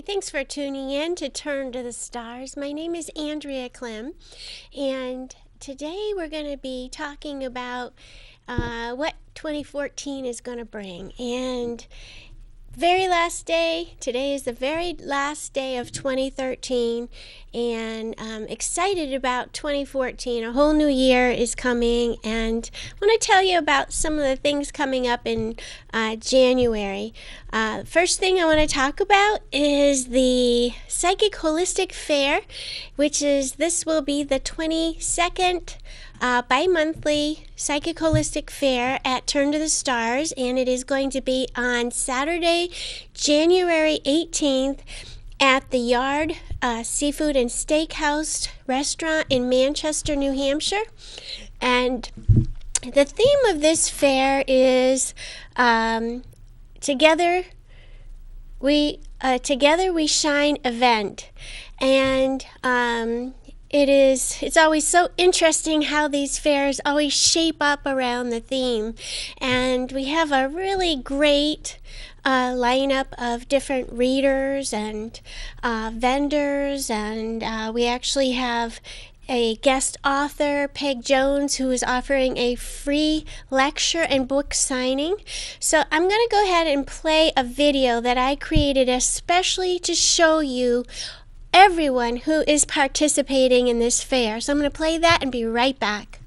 thanks for tuning in to Turn to the Stars. My name is Andrea Clem, and today we're going to be talking about what 2014 is going to bring. And very last day, today is the very last day of 2013, and I'm excited about 2014. A whole new year is coming, and I want to tell you about some of the things coming up in January. First thing I want to talk about is the Psychic Holistic Fair, this will be the 22nd bi-monthly Psychic Holistic Fair at Turn to the Stars, and it is going to be on Saturday, January 18th at the Yard Seafood and Steakhouse Restaurant in Manchester, New Hampshire. And the theme of this fair is Together We Shine event. And it's always so interesting how these fairs always shape up around the theme. And we have a really great lineup of different readers and vendors, and we actually have a guest author, Peg Jones, who is offering a free lecture and book signing. So I'm going to go ahead and play a video that I created especially to show you everyone who is participating in this fair. So I'm going to play that and be right back.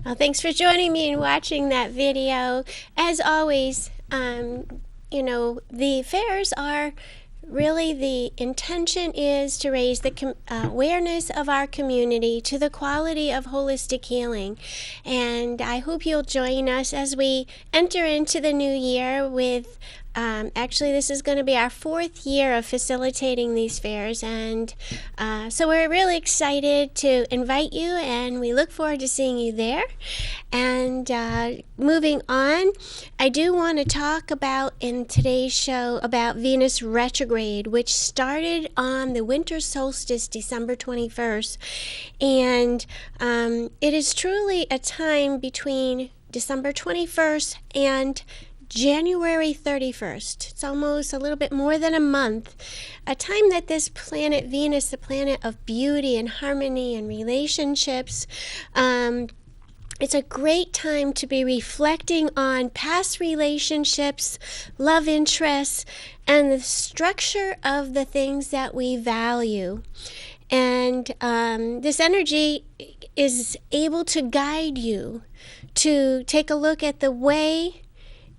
Well, thanks for joining me and watching that video. As always, the fairs are really, the intention is to raise the awareness of our community to the quality of holistic healing. And I hope you'll join us as we enter into the new year with actually, this is going to be our 4th year of facilitating these fairs, and so we're really excited to invite you, and we look forward to seeing you there. And moving on, I do want to talk about in today's show about Venus Retrograde, which started on the winter solstice, December 21st, and it is truly a time between December 21st and January 31st. It's almost a little bit more than a month. A time that this planet Venus, the planet of beauty and harmony and relationships, it's a great time to be reflecting on past relationships, love interests, and the structure of the things that we value. And this energy is able to guide you to take a look at the way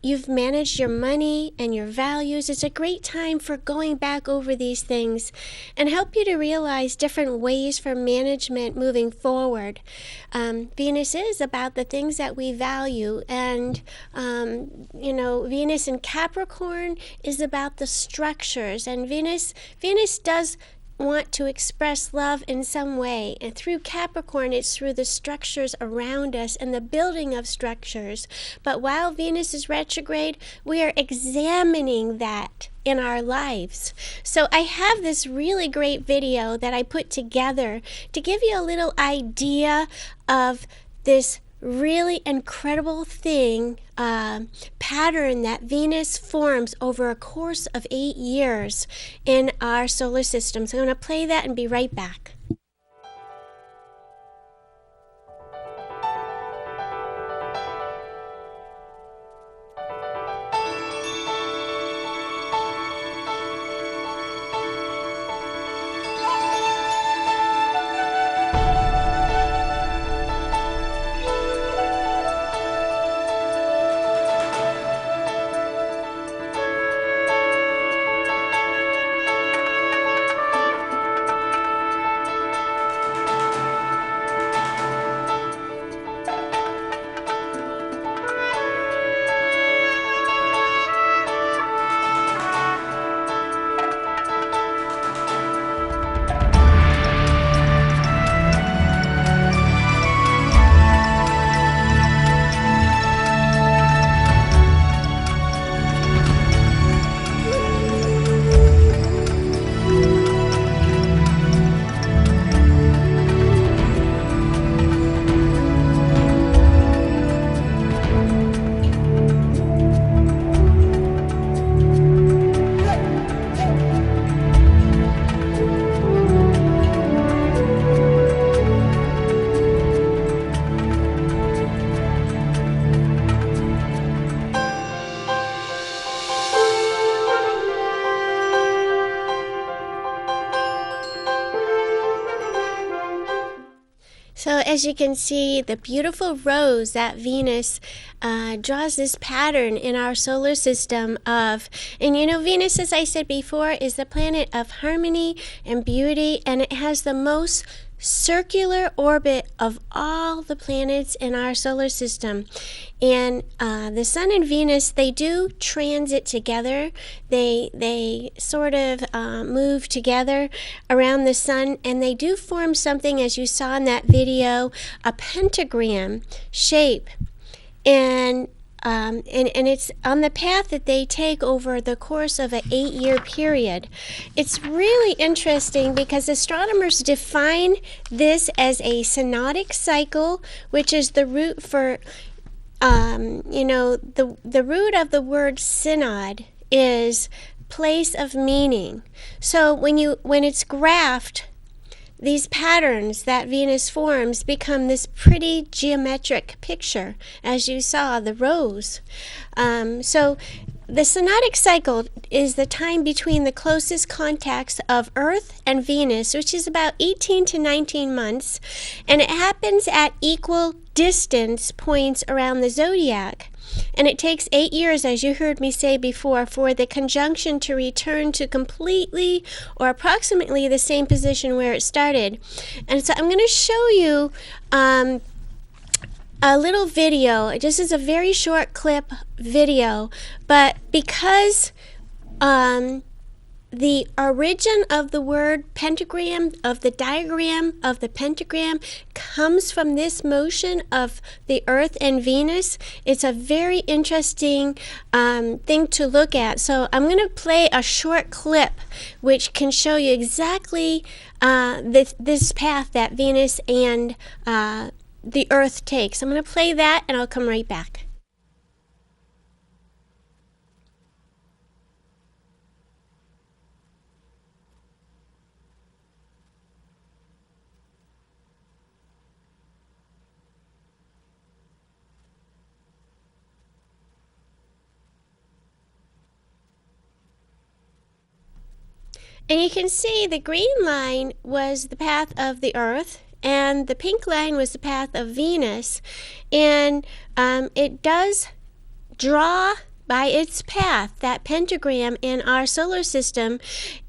you've managed your money and your values. It's a great time for going back over these things and help you to realize different ways for management moving forward. Venus is about the things that we value, and Venus in Capricorn is about the structures, and Venus does want to express love in some way, and through Capricorn it's through the structures around us and the building of structures. But while Venus is retrograde, we are examining that in our lives. So I have this really great video that I put together to give you a little idea of this really incredible pattern that Venus forms over a course of 8 years in our solar system. So I'm going to play that and be right back. So as you can see, the beautiful rose that Venus draws this pattern in our solar system of, and Venus, as I said before, is the planet of harmony and beauty, and it has the most circular orbit of all the planets in our solar system. And the Sun and Venus, they do transit together. They sort of move together around the Sun, and they do form something, as you saw in that video, a pentagram shape. And it's on the path that they take over the course of an 8-year period. It's really interesting because astronomers define this as a synodic cycle, which is the root for, the root of the word synod is place of meaning. So when it's graphed, these patterns that Venus forms become this pretty geometric picture, as you saw, the rose. So the synodic cycle is the time between the closest contacts of Earth and Venus, which is about 18 to 19 months, and it happens at equal distance points around the zodiac. And it takes 8 years, as you heard me say before, for the conjunction to return to completely or approximately the same position where it started. And so I'm going to show you a little video. This is a very short clip video, but because the origin of the word pentagram, of the diagram of the pentagram, comes from this motion of the Earth and Venus, it's a very interesting thing to look at. So I'm going to play a short clip which can show you exactly this path that Venus and the Earth takes. I'm going to play that and I'll come right back. And you can see the green line was the path of the Earth, and the pink line was the path of Venus. And it does draw by its path that pentagram in our solar system.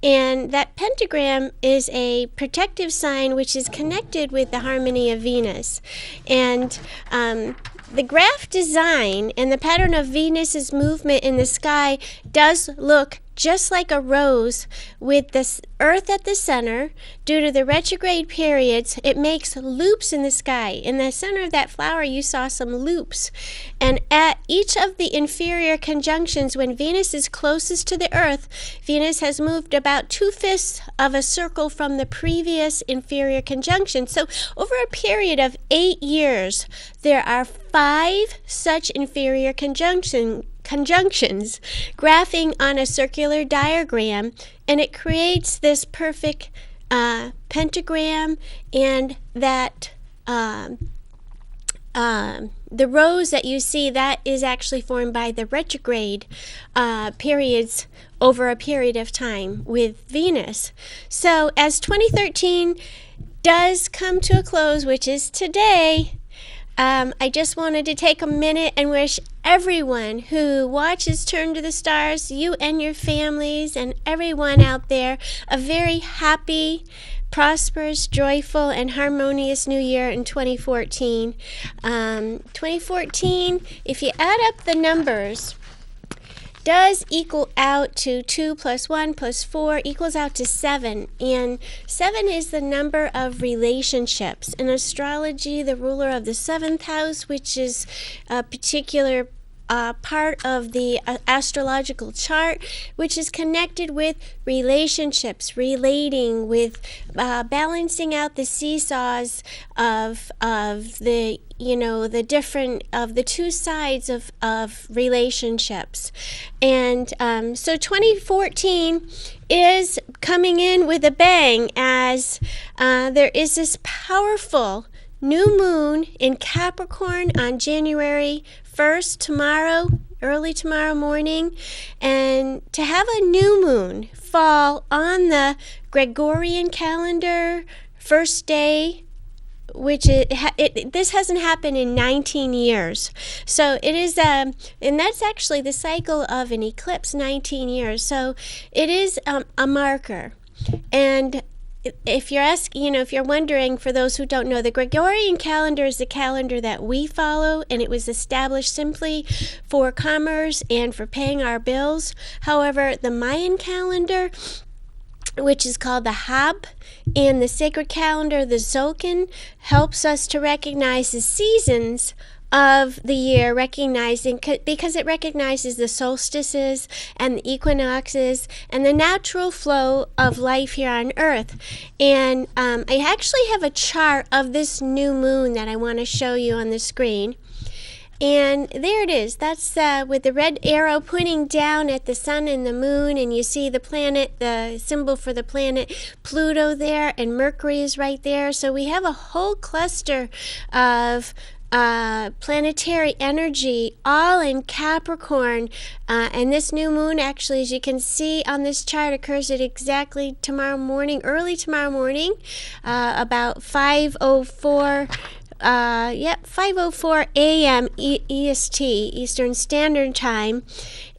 And that pentagram is a protective sign which is connected with the harmony of Venus. And the graph design and the pattern of Venus's movement in the sky does look just like a rose with the Earth at the center. Due to the retrograde periods, it makes loops in the sky. In the center of that flower, you saw some loops. And at each of the inferior conjunctions, when Venus is closest to the Earth, Venus has moved about 2/5 of a circle from the previous inferior conjunction. So over a period of 8 years, there are 5 such inferior conjunctions graphing on a circular diagram, and it creates this perfect pentagram. And that the rose that you see, that is actually formed by the retrograde periods over a period of time with Venus. So as 2013 does come to a close, which is today, I just wanted to take a minute and wish everyone who watches Turn to the Stars, you and your families and everyone out there, a very happy, prosperous, joyful, and harmonious new year in 2014. 2014, if you add up the numbers, does equal out to 2 plus 1 plus 4 equals out to 7. And 7 is the number of relationships. In astrology, the ruler of the 7th house, which is a particular part of the astrological chart, which is connected with relationships, relating with, balancing out the seesaws of the the different of the two sides of relationships. And so 2014 is coming in with a bang, as there is this powerful new moon in Capricorn on January 1st, tomorrow, early tomorrow morning. And to have a new moon fall on the Gregorian calendar first day, which this hasn't happened in 19 years. So it is, and that's actually the cycle of an eclipse, 19 years. So it is a marker. And if you're asking, if you're wondering, for those who don't know, the Gregorian calendar is the calendar that we follow, and it was established simply for commerce and for paying our bills. However, the Mayan calendar, which is called the Hab, and the sacred calendar, the Tzolk'in, helps us to recognize the seasons of the year, because it recognizes the solstices and the equinoxes and the natural flow of life here on Earth. And I actually have a chart of this new moon that I want to show you on the screen. And there it is. That's with the red arrow pointing down at the sun and the moon, and you see the planet, the symbol for the planet Pluto there, and Mercury is right there. So we have a whole cluster of planetary energy all in Capricorn, and this new moon actually, as you can see on this chart, occurs at exactly tomorrow morning, early tomorrow morning, about 5:04 5:04 a.m. EST, Eastern Standard Time.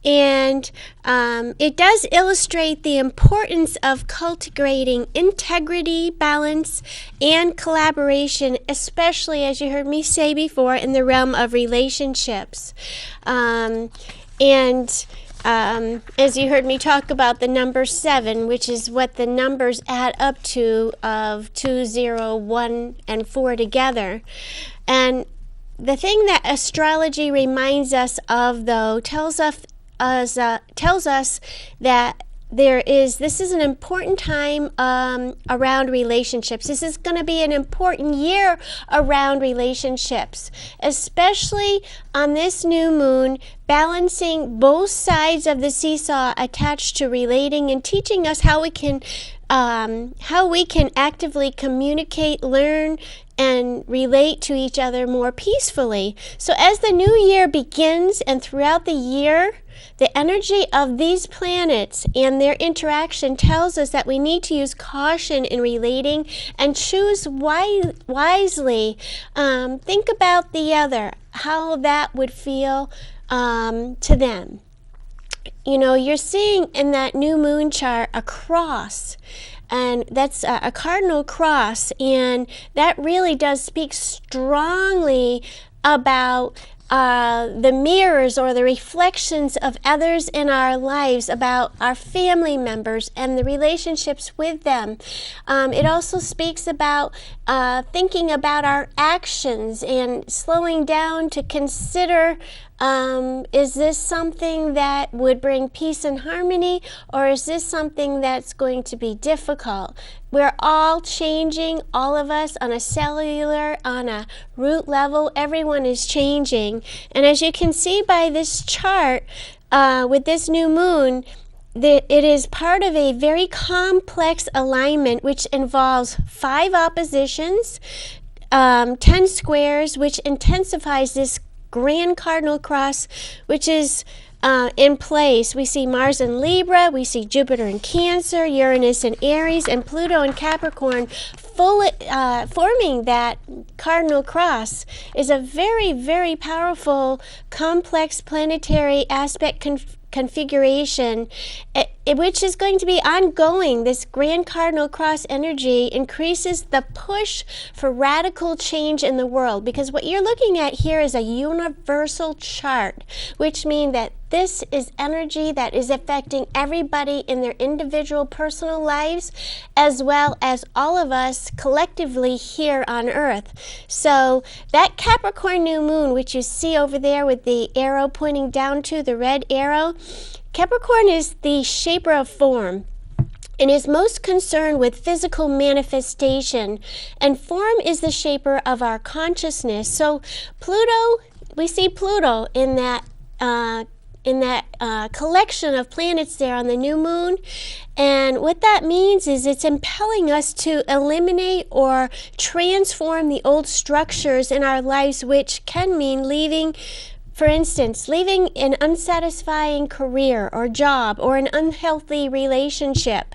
And it does illustrate the importance of cultivating integrity, balance, and collaboration, especially, as you heard me say before, in the realm of relationships. As you heard me talk about the number 7, which is what the numbers add up to of 2, 0, 1, and 4 together. And the thing that astrology reminds us of, though, tells us that this is an important time around relationships. This is going to be an important year around relationships, especially on this new moon, balancing both sides of the seesaw attached to relating and teaching us how we can actively communicate, learn, and relate to each other more peacefully. So as the new year begins and throughout the year, the energy of these planets and their interaction tells us that we need to use caution in relating and choose wisely. Think about the other, how that would feel to them. You know, you're seeing in that new moon chart a cross, and that's a cardinal cross, and that really does speak strongly about the mirrors or the reflections of others in our lives, about our family members and the relationships with them. It also speaks about thinking about our actions and slowing down to consider, is this something that would bring peace and harmony, or is this something that's going to be difficult? We're all changing, all of us, on a cellular, on a root level. Everyone is changing. And as you can see by this chart, with this new moon, it is part of a very complex alignment which involves 5 oppositions, 10 squares, which intensifies this grand cardinal cross, which is in place. We see Mars in Libra, we see Jupiter in Cancer, Uranus in Aries, and Pluto in Capricorn, forming that cardinal cross. Is a very, very powerful, complex planetary aspect configuration, which is going to be ongoing. This grand cardinal cross energy increases the push for radical change in the world, because what you're looking at here is a universal chart, which means that this is energy that is affecting everybody in their individual personal lives, as well as all of us collectively here on Earth. So that Capricorn new moon, which you see over there with the arrow pointing down to the red arrow, Capricorn is the shaper of form and is most concerned with physical manifestation, and form is the shaper of our consciousness. So Pluto, we see Pluto in that collection of planets there on the new moon, and what that means is it's impelling us to eliminate or transform the old structures in our lives, which can mean leaving. For instance, leaving an unsatisfying career or job or an unhealthy relationship,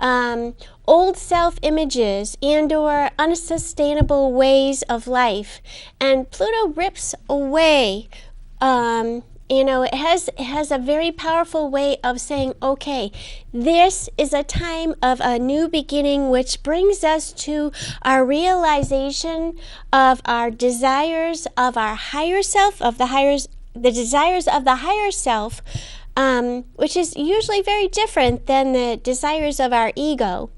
old self-images and or unsustainable ways of life. And Pluto rips away, it has a very powerful way of saying, okay, this is a time of a new beginning, which brings us to our realization of our desires of our higher self, the desires of the higher self, which is usually very different than the desires of our ego.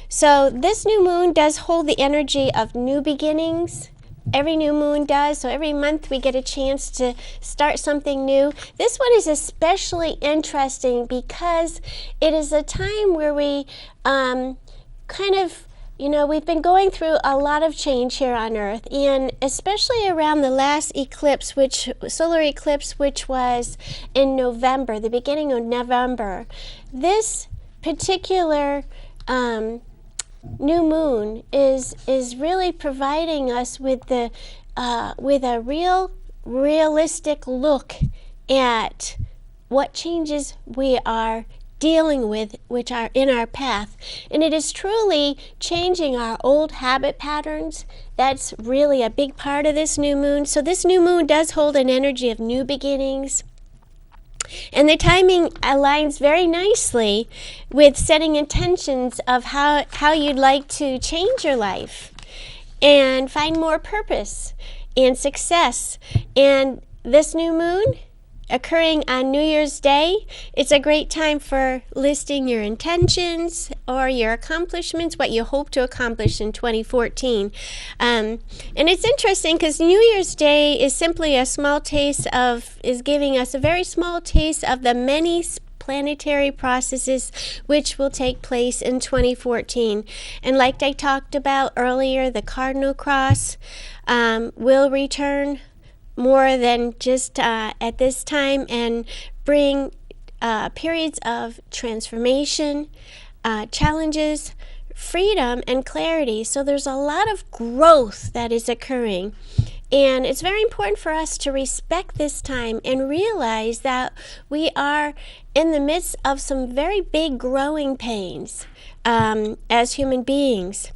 So this new moon does hold the energy of new beginnings. Every new moon does, so every month we get a chance to start something new. This one is especially interesting because it is a time where we we've been going through a lot of change here on Earth, and especially around the last eclipse, solar eclipse, which was in November, the beginning of November. This particular new moon is really providing us with the with a realistic look at what changes we are dealing with, which are in our path. And it is truly changing our old habit patterns. That's really a big part of this new moon. So this new moon does hold an energy of new beginnings. And the timing aligns very nicely with setting intentions of how you'd like to change your life and find more purpose and success. And this new moon occurring on New Year's Day, it's a great time for listing your intentions or your accomplishments, what you hope to accomplish in 2014. And it's interesting because New Year's Day is simply is giving us a very small taste of the many planetary processes which will take place in 2014. And like I talked about earlier, the cardinal cross will return more than just at this time and bring periods of transformation, challenges, freedom, and clarity. So there's a lot of growth that is occurring. And it's very important for us to respect this time and realize that we are in the midst of some very big growing pains as human beings.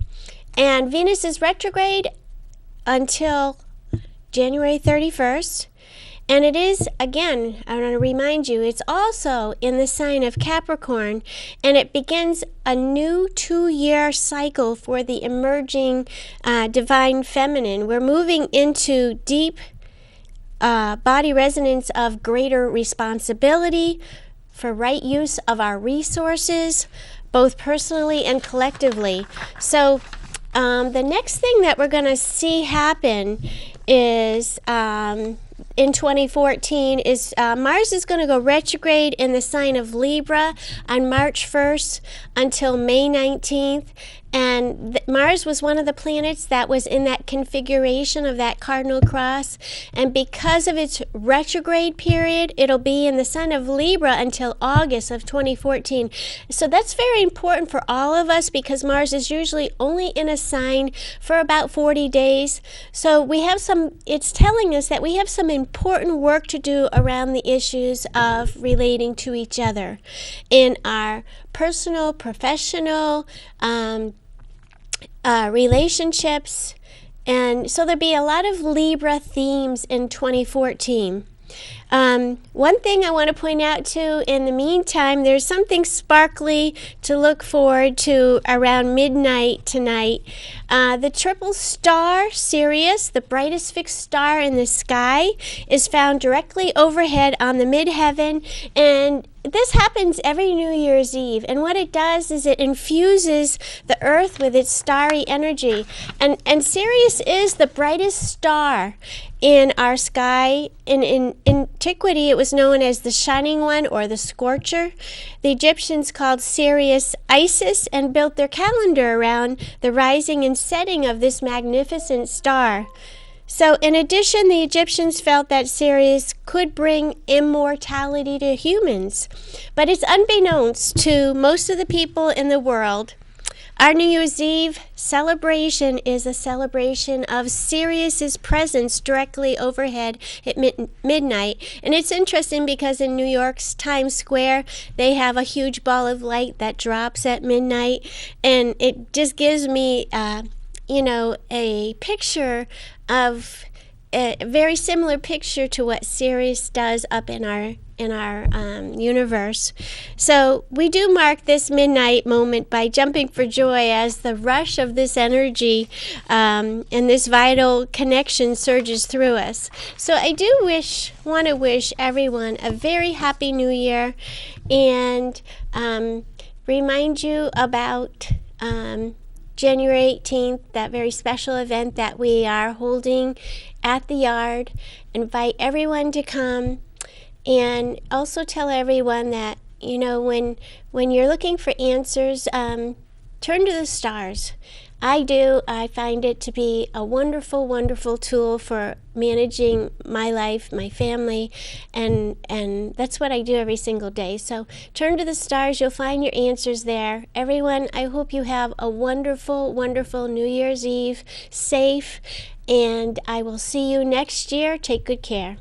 And Venus is retrograde until January 31st, and it is, again, I want to remind you, it's also in the sign of Capricorn, and it begins a new 2-year cycle for the emerging divine feminine. We're moving into deep body resonance of greater responsibility for right use of our resources, both personally and collectively. So the next thing that we're going to see happen is in 2014 is Mars is going to go retrograde in the sign of Libra on March 1st until May 19th. And Mars was one of the planets that was in that configuration of that cardinal cross. And because of its retrograde period, it'll be in the sign of Libra until August of 2014. So that's very important for all of us because Mars is usually only in a sign for about 40 days. So it's telling us that we have some important work to do around the issues of relating to each other in our personal, professional, relationships, and so there'll be a lot of Libra themes in 2014. One thing I want to point out too, in the meantime, there's something sparkly to look forward to around midnight tonight. The triple star, Sirius, the brightest fixed star in the sky, is found directly overhead on the midheaven, and this happens every New Year's Eve, and what it does is it infuses the Earth with its starry energy. And Sirius is the brightest star in our sky. In antiquity, it was known as the Shining One or the Scorcher. The Egyptians called Sirius Isis and built their calendar around the rising and setting of this magnificent star. So in addition, the Egyptians felt that Sirius could bring immortality to humans. But it's unbeknownst to most of the people in the world. Our New Year's Eve celebration is a celebration of Sirius's presence directly overhead at midnight. And it's interesting because in New York's Times Square, they have a huge ball of light that drops at midnight. And it just gives me a picture of a very similar picture to what Sirius does up in our universe. So we do mark this midnight moment by jumping for joy as the rush of this energy and this vital connection surges through us. So I do want to wish everyone a very happy New Year and remind you about January 18th, that very special event that we are holding at the yard. Invite everyone to come, and also tell everyone that, when you're looking for answers, turn to the stars. I do. I find it to be a wonderful, wonderful tool for managing my life, my family, and that's what I do every single day. So turn to the stars. You'll find your answers there. Everyone, I hope you have a wonderful, wonderful New Year's Eve, safe, And I will see you next year. Take good care.